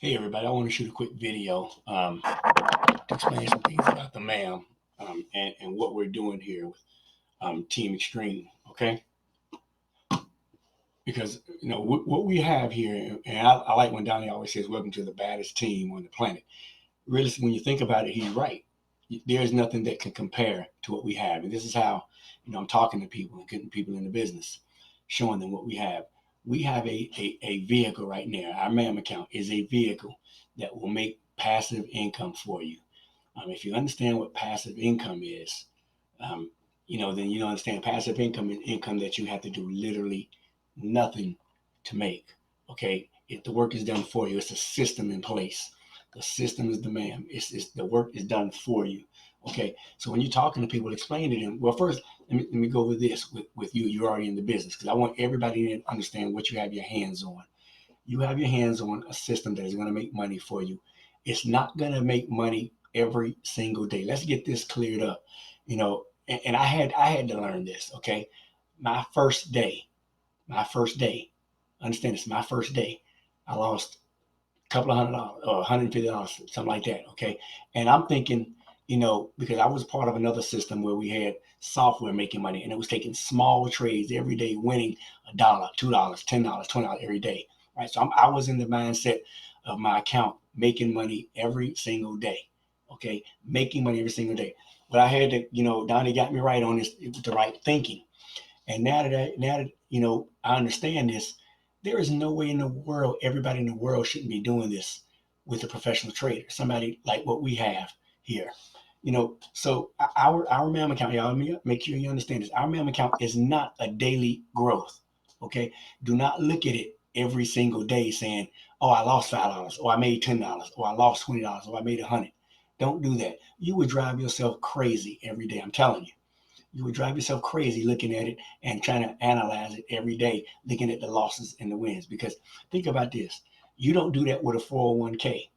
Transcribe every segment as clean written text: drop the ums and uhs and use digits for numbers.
Hey everybody, I want to shoot a quick video to explain some things about the MAM and what we're doing here with Team Extreme, okay? Because, what we have here, and I like when Donnie always says, welcome to the baddest team on the planet. Really, when you think about it, he's right. There's nothing that can compare to what we have. And this is how, I'm talking to people and getting people in the business, showing them what we have. We have a vehicle right now. Our MAM account is a vehicle that will make passive income for you. If you understand what passive income is, then you understand passive income is income that you have to do literally nothing to make. Okay, if the work is done for you, it's a system in place. The system is the MAM. It's the work is done for you. Okay, so when you're talking to people, explain to them. Well, first, let me go over this with you. You're already in the business because I want everybody to understand what you have your hands on. You have your hands on a system that is going to make money for you. It's not going to make money every single day. Let's get this cleared up. And I had to learn this. Okay, my first day, understand this, my first day, I lost a couple of $100 or $150, something like that. Okay. And I'm thinking, because I was part of another system where we had software making money and it was taking small trades every day, winning $1, $2, $10, $20 every day. Right. So I was in the mindset of my account making money every single day. Okay. Making money every single day. But I had to, Donnie got me right on this, the right thinking. And now that I understand this, there is no way in the world everybody in the world shouldn't be doing this with a professional trader, somebody like what we have here. So our MAM account, y'all make sure you understand this. Our MAM account is not a daily growth. Okay, do not look at it every single day saying, "Oh, I lost $5, or I made $10, or I lost $20, or I made $100." Don't do that. You would drive yourself crazy every day. I'm telling you. You would drive yourself crazy looking at it and trying to analyze it every day, looking at the losses and the wins. Because think about this. You don't do that with a 401k.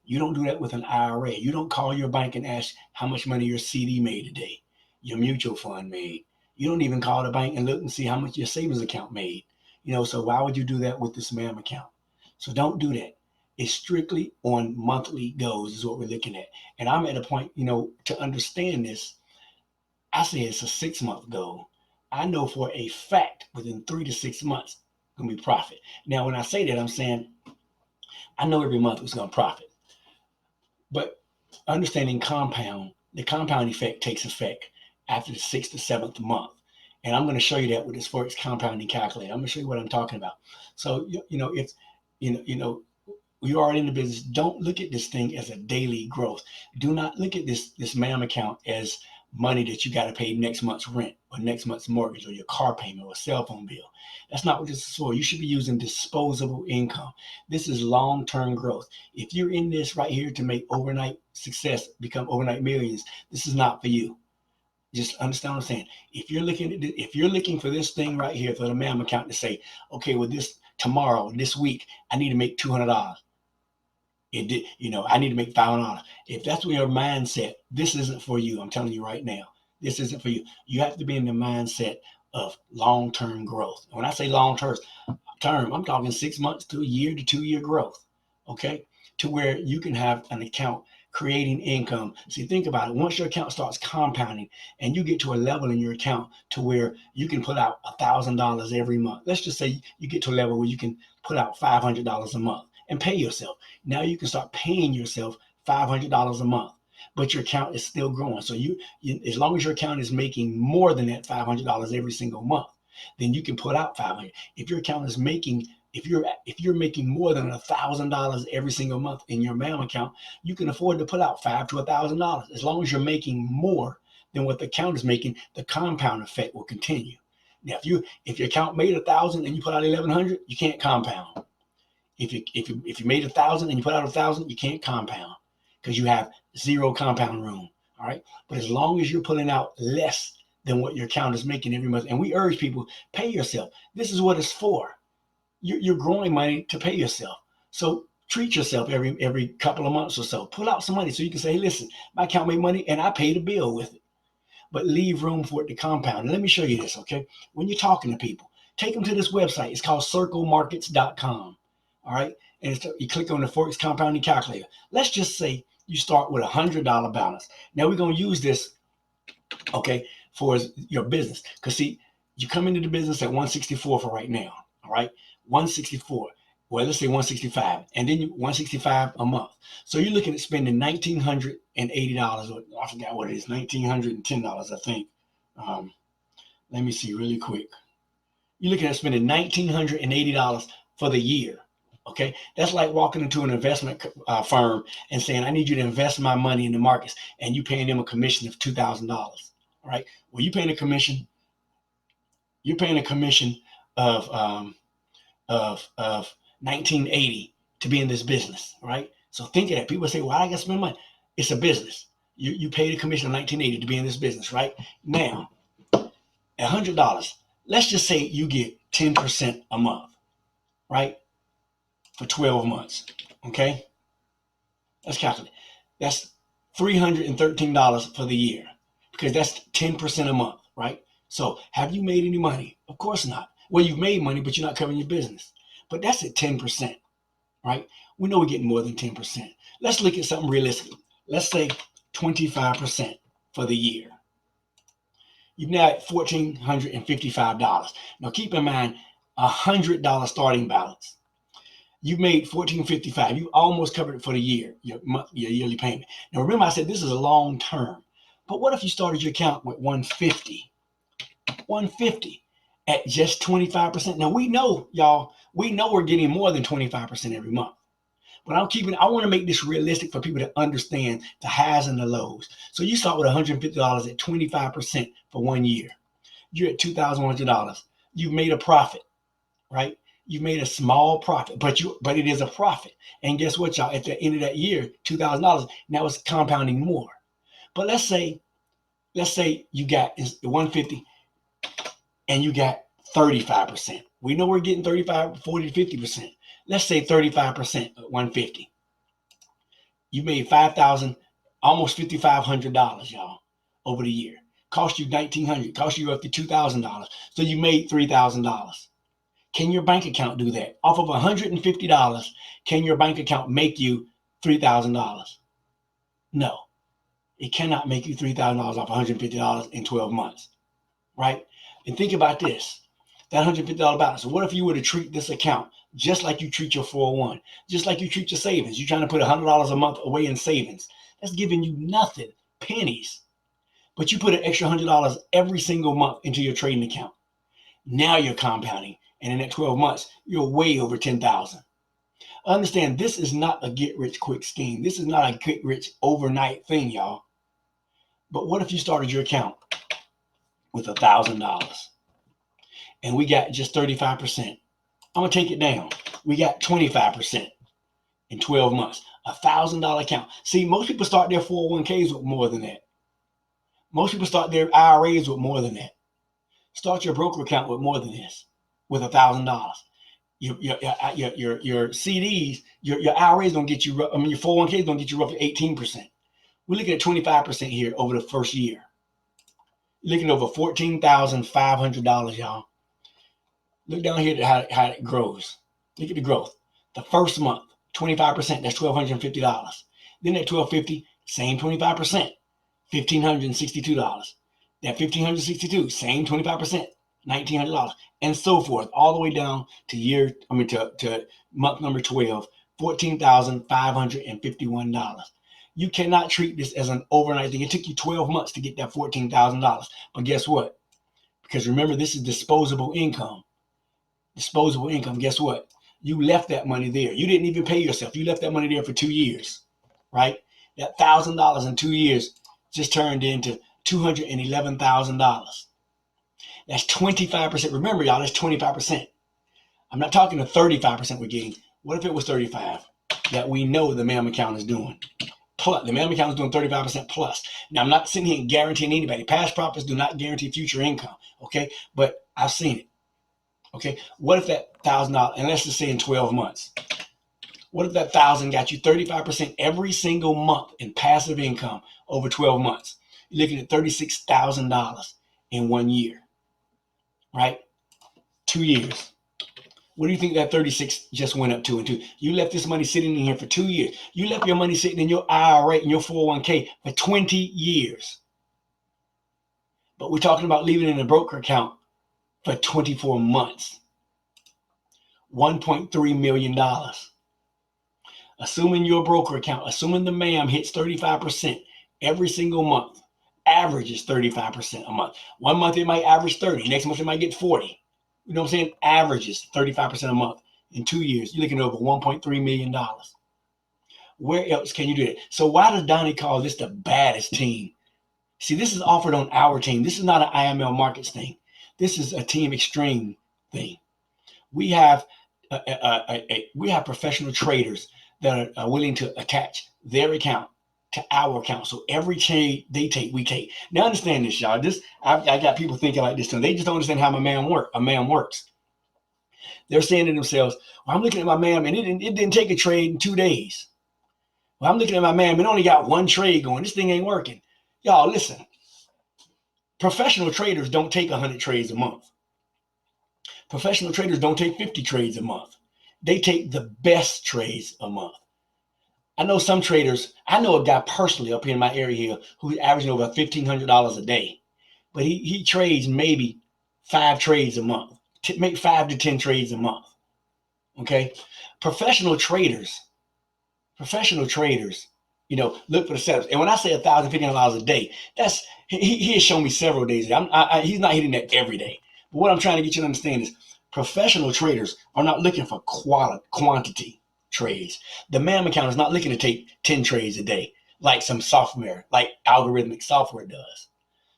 You don't do that with an IRA. You don't call your bank and ask how much money your CD made today, your mutual fund made. You don't even call the bank and look and see how much your savings account made. So why would you do that with this MAM account? So don't do that. It's strictly on monthly goals is what we're looking at. And I'm at a point, to understand this, I say it's a 6 month goal. I know for a fact within 3 to 6 months, it's gonna be profit. Now, when I say that, I'm saying I know every month it's gonna profit. But understanding the compound effect takes effect after the 6th to 7th month. And I'm going to show you that with this Forex compounding calculator. I'm going to show you what I'm talking about. So, it's, you're already in the business. Don't look at this thing as a daily growth. Do not look at this MAM account as money that you got to pay next month's rent or next month's mortgage or your car payment or cell phone bill. That's not what this is for. You should be using disposable income. This is long-term growth. If you're in this right here to make overnight success, become overnight millions, this is not for you. Just understand what I'm saying. If you're looking for this thing right here for the MAM account to say, okay, well, this week, I need to make $200. I need to make $500. If that's your mindset, this isn't for you. I'm telling you right now, this isn't for you. You have to be in the mindset of long-term growth. When I say long-term, I'm talking 6 months to a year to 2 year growth. Okay, to where you can have an account creating income. See, think about it. Once your account starts compounding and you get to a level in your account to where you can put out $1,000 every month. Let's just say you get to a level where you can put out $500 a month and pay yourself. Now you can start paying yourself $500 a month, but your account is still growing. So you as long as your account is making more than that $500 every single month, then you can put out 500. If your account is making if you're making more than $1,000 every single month in your MAM account, you can afford to put out $500 to $1,000. As long as you're making more than what the account is making, the compound effect will continue. Now, if your account made 1,000 and you put out 1,100, you can't compound. If you made 1,000 and you put out 1,000, you can't compound because you have zero compound room. All right, but as long as you're putting out less than what your account is making every month, and we urge people, pay yourself. This is what it's for. You're growing money to pay yourself. So treat yourself every couple of months or so. Pull out some money so you can say, hey, listen, my account made money and I paid a bill with it. But leave room for it to compound. And let me show you this, okay? When you're talking to people, take them to this website. It's called circlemarkets.com. All right. and you click on the Forex compounding calculator. Let's just say you start with $100 balance. Now we're going to use this, okay, for your business. Because see, you come into the business at 164 for right now, all right? 164. Well, let's say 165, and then 165 a month. So you're looking at spending $1,980, or I forgot what it is, $1,910, I think. Let me see really quick. You're looking at spending $1,980 for the year. Okay, that's like walking into an investment firm and saying, "I need you to invest my money in the markets," and you paying them a commission of $2,000. All right. Well, you're paying a commission. You're paying a commission of 1980 to be in this business, right? So think of that. People say, "Why I got to spend money?" It's a business. You paid a commission of 1980 to be in this business, right? Now, $100. Let's just say you get 10% a month, right? For 12 months. Okay? Let's calculate. That's $313 for the year, because that's 10% a month, right? So have you made any money? Of course not. Well, you've made money, but you're not covering your business. But that's at 10%, right? We know we're getting more than 10%. Let's look at something realistic. Let's say 25% for the year. You've now at $1,455. Now keep in mind, $100 starting balance. You made $1,455. You almost covered it for the year, your yearly payment. Now remember, I said this is a long term. But what if you started your account with 150? 150 at just 25%. Now we know, y'all, we're getting more than 25% every month. But I want to make this realistic for people to understand the highs and the lows. So you start with $150 at 25% for 1 year. You're at $2,100. You've made a profit, right? You made a small profit, but it is a profit. And guess what, y'all? At the end of that year, $2,000, now it's compounding more. But let's say you got 150 and you got 35%. We know we're getting 35, 40, 50%. Let's say 35% at 150. You made $5,000, almost $5,500, y'all, over the year. Cost you $1,900, cost you up to $2,000. So you made $3,000. Can your bank account do that? Off of $150, can your bank account make you $3,000? No, it cannot make you $3,000 off $150 in 12 months, right? And think about this, that $150 balance. So what if you were to treat this account just like you treat your 401, just like you treat your savings? You're trying to put $100 a month away in savings. That's giving you nothing, pennies. But you put an extra $100 every single month into your trading account. Now you're compounding. And in that 12 months, you're way over 10,000. Understand, this is not a get-rich-quick scheme. This is not a get-rich overnight thing, y'all. But what if you started your account with $1,000? And we got just 35%. I'm going to take it down. We got 25% in 12 months. $1,000 account. See, most people start their 401ks with more than that. Most people start their IRAs with more than that. Start your broker account with more than this, with $1,000. Your CDs, your IRAs don't get you, your 401ks don't get you roughly 18%. We're looking at 25% here over the first year. You're looking at over $14,500, y'all. Look down here at how it grows. Look at the growth. The first month, 25%, that's $1,250. Then at $1,250, same 25%, $1,562. That $1,562, same 25%, $1,900, and so forth, all the way down to to month number 12, $14,551. You cannot treat this as an overnight thing. It took you 12 months to get that $14,000. But guess what? Because remember, this is disposable income. Disposable income. Guess what? You left that money there. You didn't even pay yourself. You left that money there for 2 years, right? That $1,000 in 2 years just turned into $211,000. That's 25%. Remember, y'all, that's 25%. I'm not talking to 35% we're getting. What if it was 35 that we know the MAM account is doing? Plus, the MAM account is doing 35% plus. Now, I'm not sitting here and guaranteeing anybody. Past profits do not guarantee future income, okay? But I've seen it, okay? What if that $1,000, and let's just say in 12 months, what if that $1,000 got you 35% every single month in passive income over 12 months? You're looking at $36,000 in 1 year, right? 2 years. What do you think that 36 just went up to? Into you left this money sitting in here for 2 years. You left your money sitting in your IRA and your 401k for 20 years. But we're talking about leaving it in a broker account for 24 months. $1.3 million. Assuming your broker account, assuming the MAM hits 35% every single month, average is 35% a month. One month it might average 30, next month it might get 40. You know what I'm saying? Averages 35% a month. In 2 years, you're looking at over $1.3 million. Where else can you do it? So why does Donnie call this the baddest team? See, this is offered on our team. This is not an IML Markets thing. This is a Team Extreme thing. We have professional traders that are willing to attach their account to our account. So every trade they take, we take. Now understand this, y'all. I got people thinking like this too. They just don't understand how a MAM works. They're saying to themselves, well, I'm looking at my MAM and it didn't take a trade in 2 days. Well, I'm looking at my MAM and it only got one trade going. This thing ain't working. Y'all, listen. Professional traders don't take 100 trades a month. Professional traders don't take 50 trades a month. They take the best trades a month. I know some traders. I know a guy personally up here in my area here who's averaging over $1,500 a day, but he trades maybe 5 trades a month. Make 5 to 10 trades a month. Okay, professional traders, you know, look for the setups. And when I say $1,500 a day, that's he has shown me several days. He's not hitting that every day. But what I'm trying to get you to understand is professional traders are not looking for quantity trades. The MAM account is not looking to take 10 trades a day like some software, like algorithmic software does.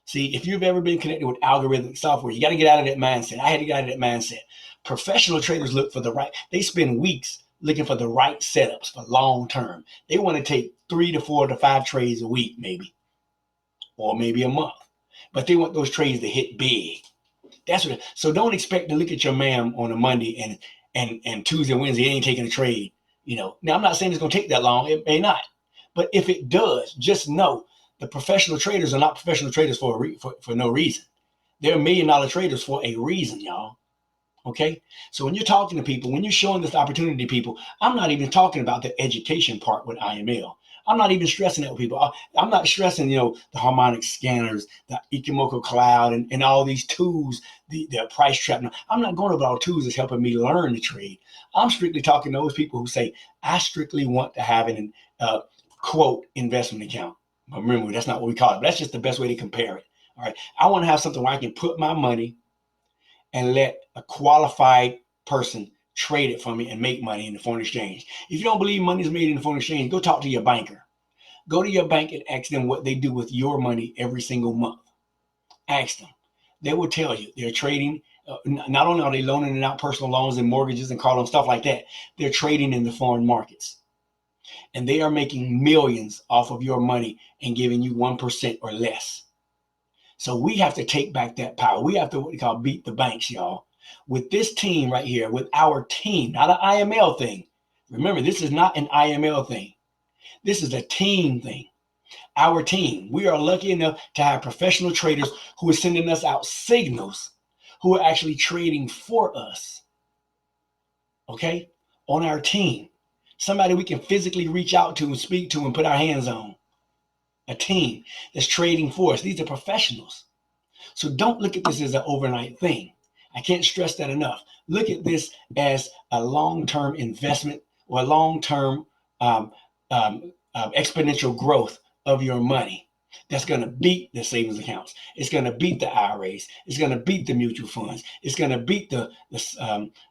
See, if you've ever been connected with algorithmic software, you got to get out of that mindset. I had to get out of that mindset. Professional traders look for they spend weeks looking for the right setups for long term. They want to take 3 to 4 to 5 trades a week, maybe, or maybe a month. But they want those trades to hit big. That's what. So don't expect to look at your MAM on a Monday and Tuesday and Wednesday, it ain't taking a trade. You know, now I'm not saying it's going to take that long. It may not. But if it does, just know the professional traders are not professional traders for no reason. They're $1 million traders for a reason, y'all. Okay. So when you're talking to people, when you're showing this opportunity to people, I'm not even talking about the education part with IML. I'm not even stressing that with people. I'm not stressing, you know, the harmonic scanners, the Ikimoku cloud, and all these tools, the price trap. I'm not going about tools that's helping me learn the trade. I'm strictly talking to those people who say, I strictly want to have an quote investment account. But remember, that's not what we call it. But that's just the best way to compare it. All right. I want to have something where I can put my money and let a qualified person trade it for me and make money in the foreign exchange. If you don't believe money is made in the foreign exchange, go talk to your banker. Go to your bank and ask them what they do with your money every single month. Ask them. They will tell you they're trading. Not only are they loaning out personal loans and mortgages and car loans, stuff like that, they're trading in the foreign markets. And they are making millions off of your money and giving you 1% or less. So we have to take back that power. We have to what we call beat the banks, y'all. With this team right here, with our team, not an IML thing. Remember, this is not an IML thing. This is a team thing. Our team. We are lucky enough to have professional traders who are sending us out signals, who are actually trading for us. Okay? On our team. Somebody we can physically reach out to and speak to and put our hands on. A team that's trading for us. These are professionals. So don't look at this as an overnight thing. I can't stress that enough. Look at this as a long-term investment or a long-term exponential growth of your money that's going to beat the savings accounts. It's going to beat the IRAs. It's going to beat the mutual funds. It's going to beat the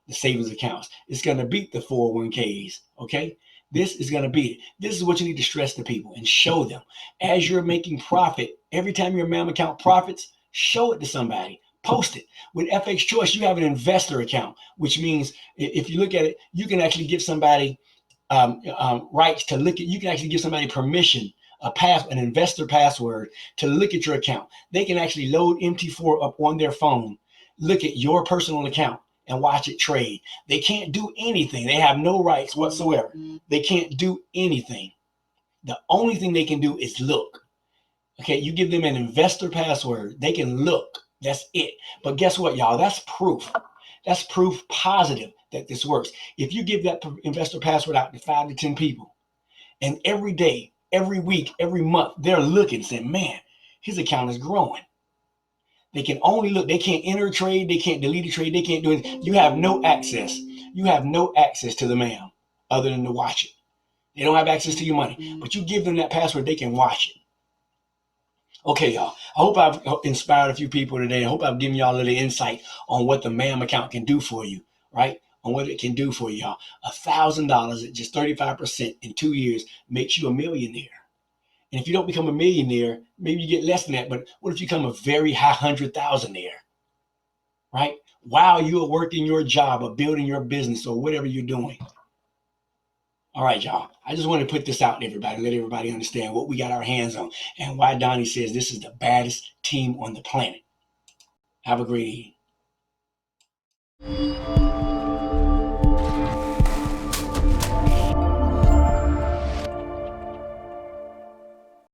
savings accounts. It's going to beat the 401ks. Okay? This is going to beat it. This is what you need to stress to people and show them. As you're making profit, every time your MAM account profits, show it to somebody. Post it. With FX Choice, you have an investor account, which means if you look at it, you can actually give somebody rights to look at. You can actually give somebody permission, an investor password to look at your account. They can actually load MT4 up on their phone, look at your personal account, and watch it trade. They can't do anything. They have no rights whatsoever. They can't do anything. The only thing they can do is look. Okay, you give them an investor password, they can look. That's it. But guess what, y'all? That's proof. That's proof positive that this works. If you give that investor password out to 5 to 10 people, and every day, every week, every month, they're looking, saying, man, his account is growing. They can only look. They can't enter a trade. They can't delete a trade. They can't do anything. You have no access. You have no access to the MAM other than to watch it. They don't have access to your money. But you give them that password, they can watch it. Okay, y'all. I hope I've inspired a few people today. I hope I've given y'all a little insight on what the MAM account can do for you, right? On what it can do for y'all. $1,000 at just 35% in 2 years makes you a millionaire. And if you don't become a millionaire, maybe you get less than that. But what if you become a very high 100,000-aire, right? While you are working your job or building your business or whatever you're doing. All right, y'all. I just want to put this out to everybody, let everybody understand what we got our hands on and why Donnie says this is the baddest team on the planet. Have a great evening.